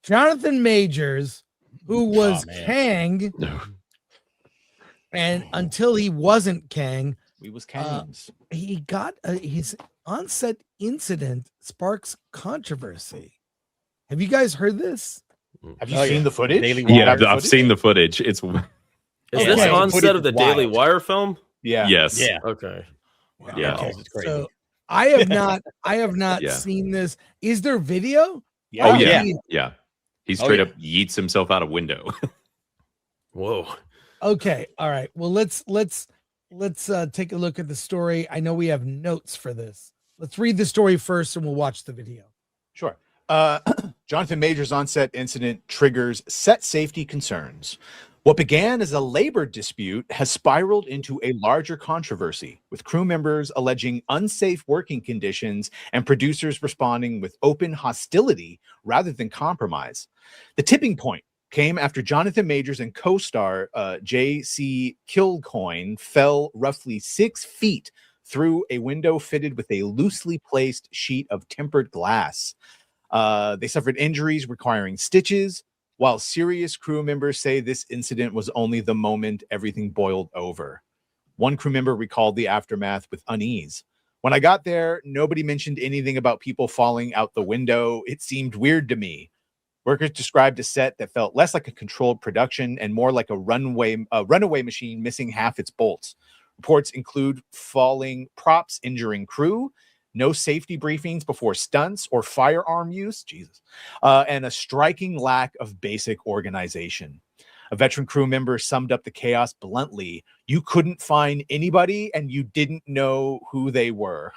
Jonathan Majors, who was Kang, and until he wasn't Kang, we was Kangs. He got his on-set incident sparks controversy. Have you guys heard this? Have you seen the footage? Yeah, I've seen the footage. Is this on set of the Daily Wire film? Yeah. Yes. Yeah. Okay. Wow. Yeah. It's crazy. So I have not seen this. Is there video? Yeah. Oh yeah. He straight up yeets himself out a window. Whoa. Okay. All right. Well, let's take a look at the story. I know we have notes for this. Let's read the story first and we'll watch the video. Sure. Jonathan Majors on-set incident triggers set safety concerns. What began as a labor dispute has spiraled into a larger controversy, with crew members alleging unsafe working conditions and producers responding with open hostility rather than compromise. The tipping point came after Jonathan Majors and co-star J.C. Kilcoyne fell roughly 6 feet through a window fitted with a loosely placed sheet of tempered glass. They suffered injuries requiring stitches, while serious crew members say this incident was only the moment everything boiled over. One crew member recalled the aftermath with unease. When I got there, nobody mentioned anything about people falling out the window. It seemed weird to me. Workers described a set that felt less like a controlled production and more like a runaway machine missing half its bolts. Reports include falling props injuring crew, no safety briefings before stunts or firearm use, and a striking lack of basic organization. A veteran crew member summed up the chaos bluntly: you couldn't find anybody and you didn't know who they were.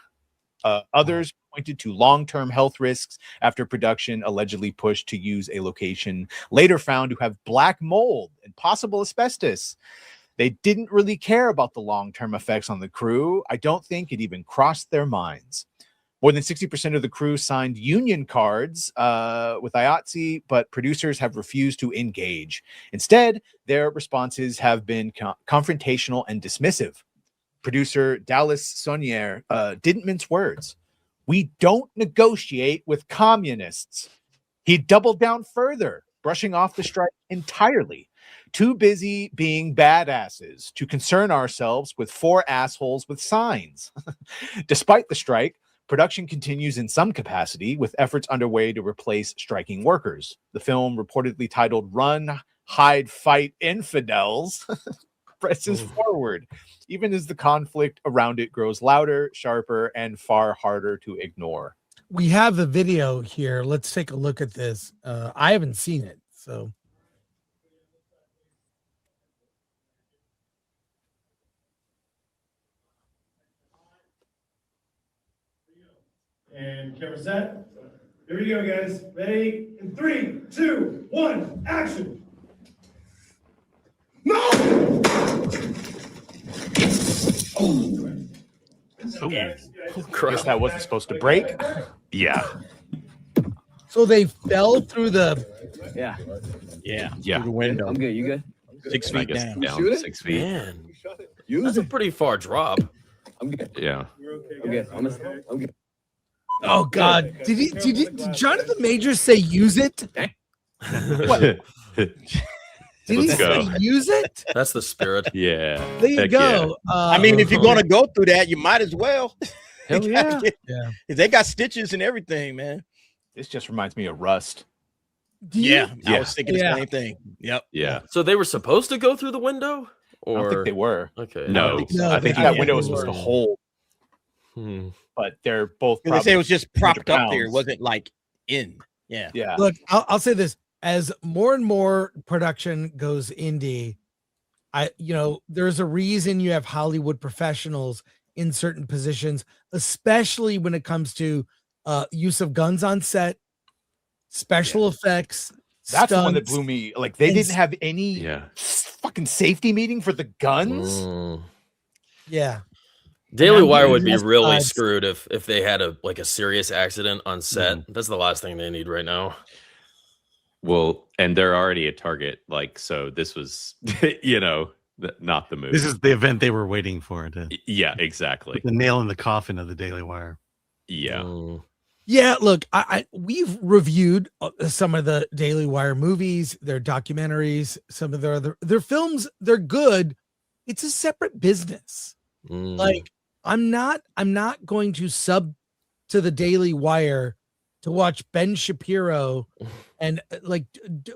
Others pointed to long-term health risks after production allegedly pushed to use a location later found to have black mold and possible asbestos. They didn't really care about the long-term effects on the crew. I don't think it even crossed their minds. More than 60% of the crew signed union cards with IATSE, but producers have refused to engage. Instead, their responses have been confrontational and dismissive. Producer Dallas Saunier didn't mince words. We don't negotiate with communists. He doubled down further, brushing off the strike entirely. Too busy being badasses to concern ourselves with 4 assholes with signs. Despite the strike, production continues in some capacity, with efforts underway to replace striking workers. The film, reportedly titled Run, Hide, Fight, Infidels, presses forward, even as the conflict around it grows louder, sharper, and far harder to ignore. We have the video here. Let's take a look at this. I haven't seen it, so... And camera set. Here we go, guys. Ready? In 3, 2, 1, action! No! Guess that wasn't supposed to break. Yeah. So they fell through the... Yeah. Yeah. Through the window. I'm good. You good? 6 feet down. 6 feet. Man, that's a pretty far drop. I'm good. Yeah. I'm good. I'm good. Oh God! Did Jonathan Majors say use it? What? Did he say use it? That's the spirit. Yeah. There you go. Yeah. I mean, if you're gonna go through that, you might as well. Hell yeah. They got stitches and everything, man. This just reminds me of Rust. I was thinking the same thing. Yep. Yeah. So they were supposed to go through the window? Or... I don't think they were. Okay. No. I think that window was supposed to hold. But they're both. They say it was just propped up there. It wasn't like in. Yeah. Yeah. Look, I'll say this: as more and more production goes indie, there's a reason you have Hollywood professionals in certain positions, especially when it comes to use of guns on set, special effects. That's the one stunts, that blew me. Like they didn't have any fucking safety meeting for the guns. Yeah. Daily Wire would be really screwed if they had a serious accident on set. That's the last thing they need right now. Well, and they're already a target. So this was, not the movie. This is the event they were waiting for. Yeah, exactly. The nail in the coffin of the Daily Wire. Yeah. Yeah, look, we've reviewed some of the Daily Wire movies, their documentaries, some of their films. They're good. It's a separate business. Like I'm not going to sub to the Daily Wire to watch Ben Shapiro and like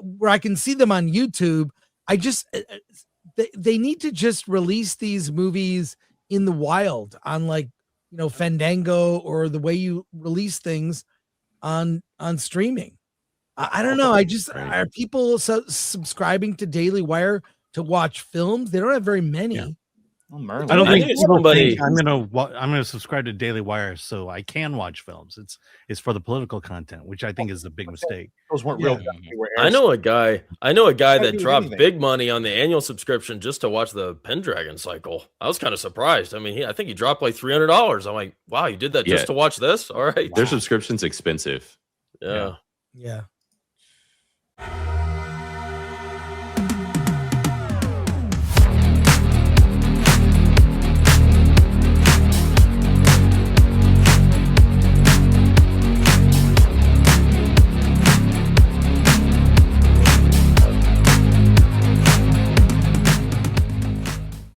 where I can see them on YouTube. I just they need to just release these movies in the wild on like Fandango or the way you release things on streaming. I don't know. Are people subscribing to Daily Wire to watch films? They don't have very many. Yeah. Well, I don't think somebody. I'm gonna subscribe to Daily Wire so I can watch films. It's for the political content, which I think is a big mistake. Those weren't real. I know a guy that do dropped anything. big money on the annual subscription just to watch the Pendragon cycle. I was kind of surprised. I mean, I think he dropped like $300. I'm like, wow, you did that just to watch this? All right. Their subscription's expensive. Yeah. Yeah.